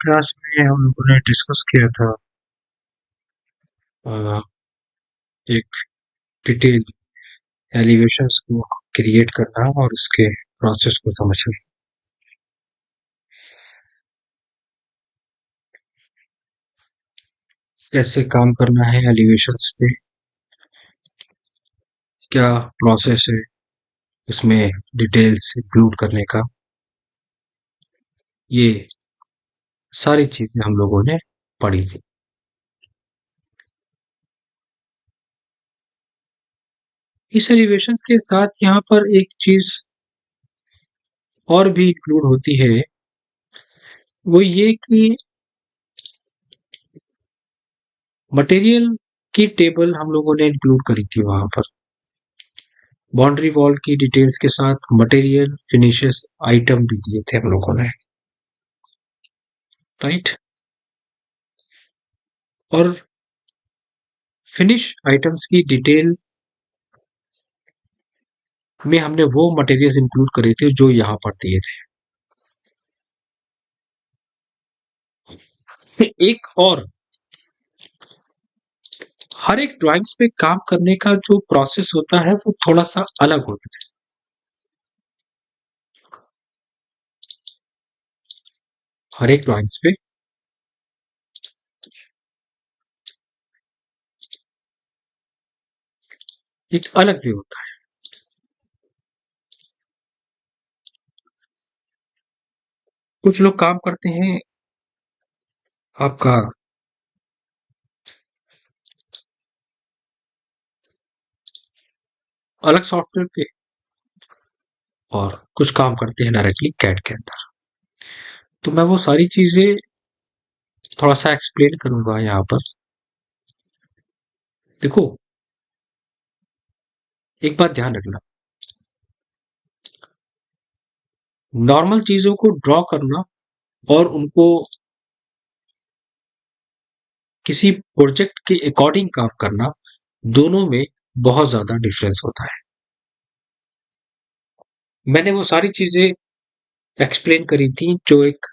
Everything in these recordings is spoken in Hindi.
क्लास में हम लोगों ने डिस्कस किया था अ, एक डिटेल एलिवेशंस को क्रिएट करना और उसके प्रोसेस को समझना। कैसे काम करना है एलिवेशंस पे, क्या प्रोसेस है उसमें डिटेल्स इंक्लूड करने का, ये सारी चीजें हम लोगों ने पढ़ी थी। इस एलिवेशंस के साथ यहाँ पर एक चीज और भी इंक्लूड होती है, वो ये कि मटेरियल की टेबल हम लोगों ने इंक्लूड करी थी वहां पर। बाउंड्री वॉल की डिटेल्स के साथ मटेरियल, फिनिशेस, आइटम भी दिए थे हम लोगों ने, राइट। और फिनिश आइटम्स की डिटेल में हमने वो मटेरियल्स इंक्लूड करे थे जो यहाँ पर दिए थे। एक और, हर एक ड्राइंग्स पे काम करने का जो प्रोसेस होता है वो थोड़ा सा अलग होता है। हर एक ड्राइंग्स पे एक अलग वे होता है। कुछ लोग काम करते हैं आपका अलग सॉफ्टवेयर पे, और कुछ काम करते हैं डायरेक्टली कैड के अंदर। तो मैं वो सारी चीजें थोड़ा सा एक्सप्लेन करूंगा यहाँ पर। देखो, एक बात ध्यान रखना, नॉर्मल चीजों को ड्रॉ करना और उनको किसी प्रोजेक्ट के अकॉर्डिंग काम करना, दोनों में बहुत ज्यादा डिफरेंस होता है। मैंने वो सारी चीजें एक्सप्लेन करी थी जो एक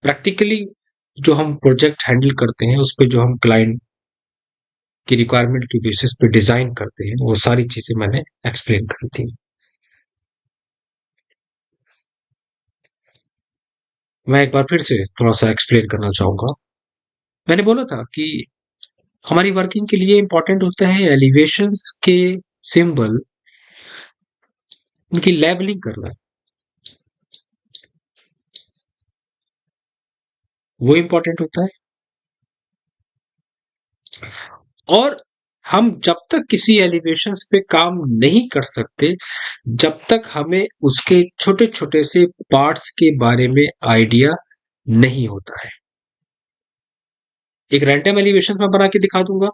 प्रैक्टिकली जो हम प्रोजेक्ट हैंडल करते हैं उस पे जो हम क्लाइंट की रिक्वायरमेंट की बेसिस पे डिजाइन करते हैं, वो सारी चीजें मैंने एक्सप्लेन करी थी। मैं एक बार फिर से थोड़ा सा एक्सप्लेन करना चाहूंगा। मैंने बोला था कि हमारी वर्किंग के लिए इंपॉर्टेंट होता है एलिवेशंस के सिंबल, उनकी लेवलिंग करना, वो इंपॉर्टेंट होता है। और हम जब तक किसी एलिवेशंस पे काम नहीं कर सकते, जब तक हमें उसके छोटे छोटे से पार्ट्स के बारे में आइडिया नहीं होता है। एक रैंडम एलिवेशन में बना के दिखा दूंगा,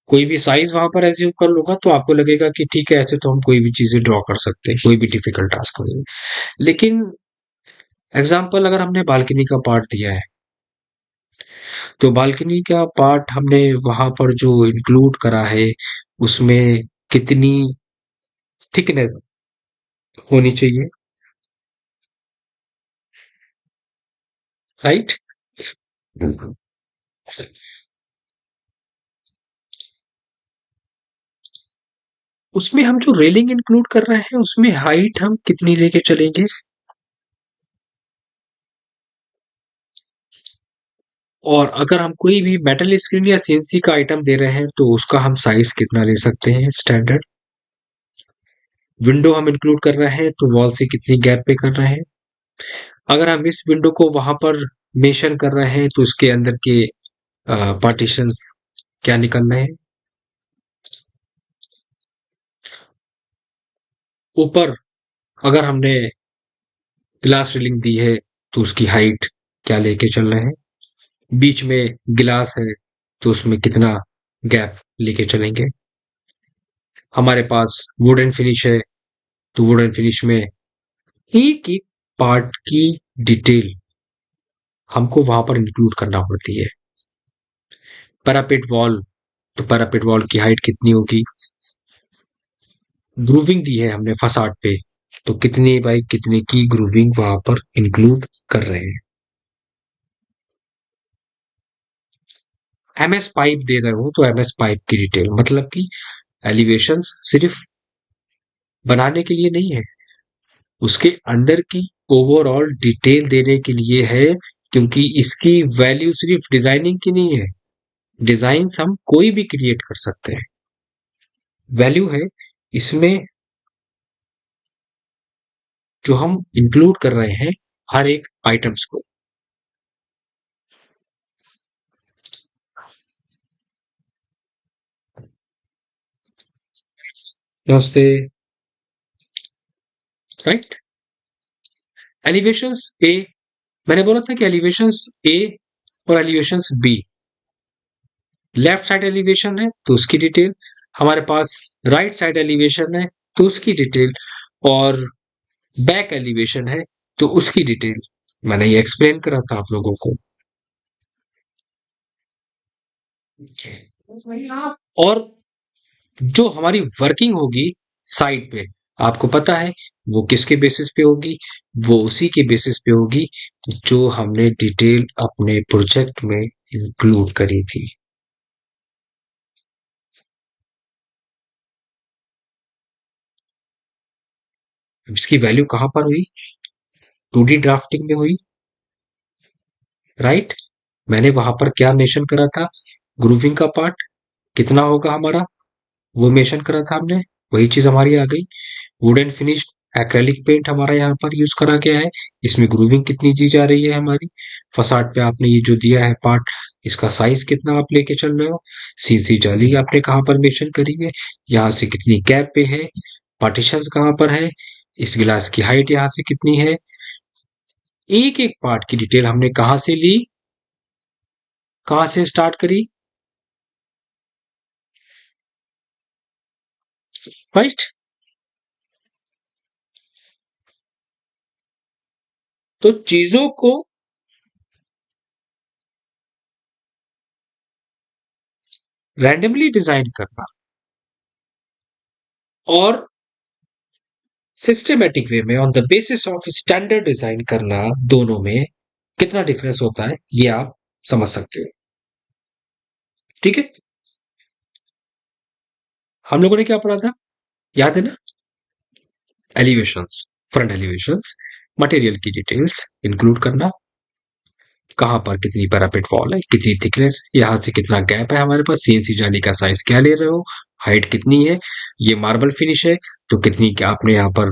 कोई भी साइज वहां पर एज्यूम कर लूंगा तो आपको लगेगा कि ठीक है, ऐसे तो हम कोई भी चीजें ड्रॉ कर सकते हैं, कोई भी डिफिकल्ट टास्क नहीं। लेकिन एग्जाम्पल, अगर हमने बालकनी का पार्ट दिया है तो बालकनी का पार्ट हमने वहां पर जो इंक्लूड करा है उसमें कितनी थिकनेस होनी चाहिए, राइट। उसमें हम जो रेलिंग इंक्लूड कर रहे हैं उसमें हाइट हम कितनी लेके चलेंगे, और अगर हम कोई भी मेटल स्क्रीन या सीएनसी का आइटम दे रहे हैं तो उसका हम साइज कितना ले सकते हैं स्टैंडर्ड। विंडो हम इंक्लूड कर रहे हैं तो वॉल से कितनी गैप पे कर रहे हैं। अगर हम इस विंडो को वहां पर मेंशन कर रहे हैं तो उसके अंदर के पार्टीशंस क्या निकल रहे हैं। ऊपर अगर हमने ग्लास रेलिंग दी है तो उसकी हाइट क्या लेके चल रहे हैं। बीच में गिलास है तो उसमें कितना गैप लेके चलेंगे। हमारे पास वुडन फिनिश है तो वुडन फिनिश में एक एक पार्ट की डिटेल हमको वहां पर इंक्लूड करना होती है। पैरापेट वॉल, तो पैरापेट वॉल की हाइट कितनी होगी। ग्रूविंग दी है हमने फसाड पे, तो कितनी बाई कितने की ग्रूविंग वहां पर इंक्लूड कर रहे हैं। एमएस पाइप दे रहे हो तो एमएस पाइप की डिटेल, मतलब कि एलिवेशन सिर्फ बनाने के लिए नहीं है, उसके अंदर की ओवरऑल डिटेल देने के लिए है, क्योंकि इसकी वैल्यू सिर्फ डिजाइनिंग की नहीं है। डिजाइन हम कोई भी क्रिएट कर सकते हैं, वैल्यू है इसमें जो हम इंक्लूड कर रहे हैं हर एक आइटम्स को। नमस्ते। राइट। एलिवेशंस ए, मैंने बोला था कि एलिवेशंस ए और elevations B, left side elevation है तो उसकी डिटेल, हमारे पास राइट साइड एलिवेशन है तो उसकी डिटेल, और बैक एलिवेशन है तो उसकी डिटेल। मैंने ये एक्सप्लेन करा था आप लोगों को। और जो हमारी वर्किंग होगी साइड पे, आपको पता है वो किसके बेसिस पे होगी, वो उसी के बेसिस पे होगी जो हमने डिटेल अपने प्रोजेक्ट में इंक्लूड करी थी। इसकी वैल्यू कहां पर हुई? 2D ड्राफ्टिंग में हुई, राइट। मैंने वहां पर क्या मेंशन करा था? ग्रूविंग का पार्ट कितना होगा हमारा, वो मेंशन करा था हमने, वही चीज हमारी आ गई। वुडन फिनिश्ड एक्रेलिक पेंट हमारा यहाँ पर यूज करा गया है, इसमें ग्रूविंग कितनी दी जा रही है हमारी। फसाड पे आपने ये जो दिया है पार्ट, इसका साइज कितना आप लेके चल रहे हो। सीसी जाली आपने कहाँ पर मेंशन करी है, यहाँ से कितनी गैप पे है, पार्टीशंस कहाँ पर है, इस गिलास की हाइट यहाँ से कितनी है। एक एक पार्ट की डिटेल हमने कहाँ से ली, कहाँ से स्टार्ट करी, राइट। तो चीजों को रैंडमली डिजाइन करना और सिस्टमेटिक वे में on the basis of standard design करना, दोनों में कितना डिफरेंस होता है ये आप समझ सकते हो। ठीक है। हम लोगों ने क्या पढ़ा था, याद है ना? एलिवेशंस, फ्रंट एलिवेशंस, मटेरियल की डिटेल्स इंक्लूड करना, कहां पर कितनी पैरापेट वॉल है, कितनी थिकनेस, यहां से कितना गैप है हमारे पास, सीएनसी जाली का साइज क्या ले रहे हो, हाइट कितनी है, ये मार्बल फिनिश है तो कितनी क्या आपने यहाँ पर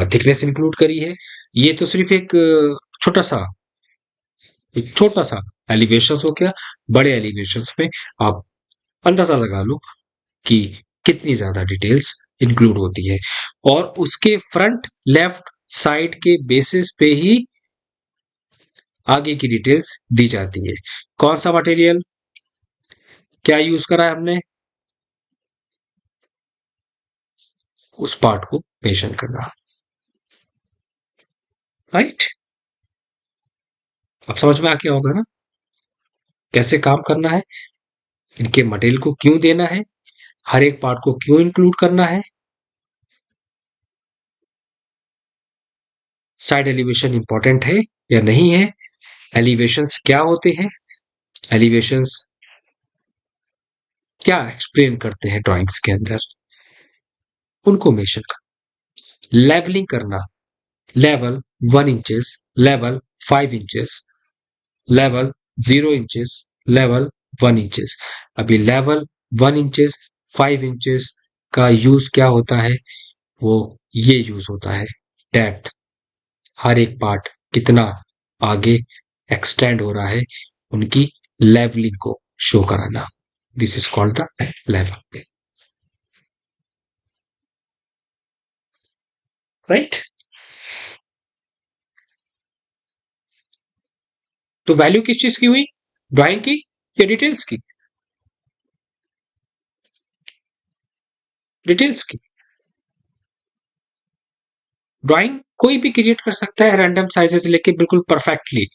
थिकनेस इंक्लूड करी है। ये तो सिर्फ एक छोटा सा एलिवेशन हो गया। बड़े एलिवेशन में आप अंदाजा लगा लो कि कितनी ज्यादा डिटेल्स इंक्लूड होती है, और उसके फ्रंट लेफ्ट साइड के बेसिस पे ही आगे की डिटेल्स दी जाती है। कौन सा मटेरियल क्या यूज करा है हमने, उस पार्ट को मेंशन करना, राइट। अब समझ में आ गया होगा ना कैसे काम करना है, इनके मटेरियल को क्यों देना है, हर एक पार्ट को क्यों इंक्लूड करना है। साइड एलिवेशन इंपॉर्टेंट है या नहीं है, एलिवेशंस क्या होते हैं, एलिवेशंस क्या एक्सप्लेन करते हैं ड्राइंग्स के अंदर, उनको मेंशन कर। लेवलिंग करना, level 1 inches, level 5 inches, level 0 inches, level 1 inches. अभी लेवल 1 इंचेस 5 इंचेस का यूज क्या होता है, वो ये यूज होता है डेप्थ, हर एक पार्ट कितना आगे एक्सटेंड हो रहा है, उनकी लेवलिंग को शो कराना। This is called the level, right. तो वैल्यू किस चीज की हुई, ड्राइंग की या डिटेल्स की? डिटेल्स की। ड्राइंग कोई भी क्रिएट कर सकता है रैंडम साइजेस लेके बिल्कुल परफेक्टली,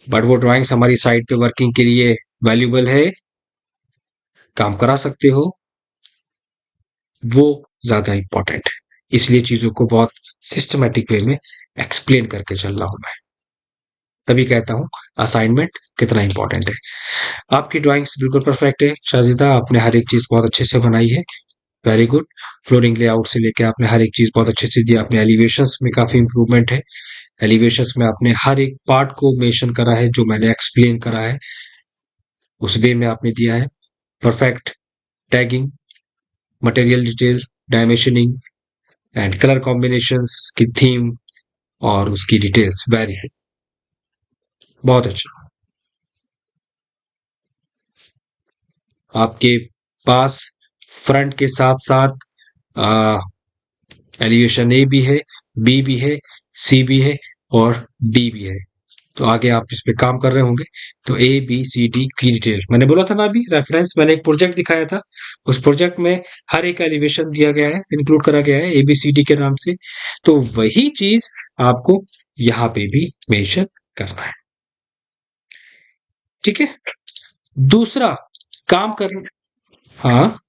बट वो ड्राइंग्स हमारी साइट पे वर्किंग के लिए वैल्यूबल है, काम करा सकते हो, वो ज्यादा इंपॉर्टेंट है। इसलिए चीजों को बहुत सिस्टमेटिक वे में एक्सप्लेन करके चल रहा हूं मैं। तभी कहता हूँ असाइनमेंट कितना इंपॉर्टेंट है। आपकी ड्राइंग्स बिल्कुल परफेक्ट है शाजिदा, आपने हर एक चीज बहुत अच्छे से बनाई है। Very good. फ्लोरिंग लेआउट से लेके आपने हर एक चीज बहुत अच्छे से दी। आपने एलिवेशंस में काफी इंप्रूवमेंट है। एलिवेशंस में आपने हर एक पार्ट को मेंशन करा है, जो मैंने एक्सप्लेन करा है उस वे में आपने दिया है। Perfect tagging, material details, dimensioning and colour combinations की थीम और उसकी डिटेल्स, वेरी गुड, बहुत अच्छा। आपके पास फ्रंट के साथ साथ एलिवेशन ए भी है, बी भी है, सी भी है और डी भी है। तो आगे आप इस पे काम कर रहे होंगे। तो ए बी सी डी की डिटेल मैंने बोला था ना, अभी रेफरेंस मैंने एक प्रोजेक्ट दिखाया था, उस प्रोजेक्ट में हर एक एलिवेशन दिया गया है, इंक्लूड करा गया है ए बी सी डी के नाम से। तो वही चीज आपको यहाँ पे भी मेंशन करना है। ठीक है। दूसरा काम कर, हाँ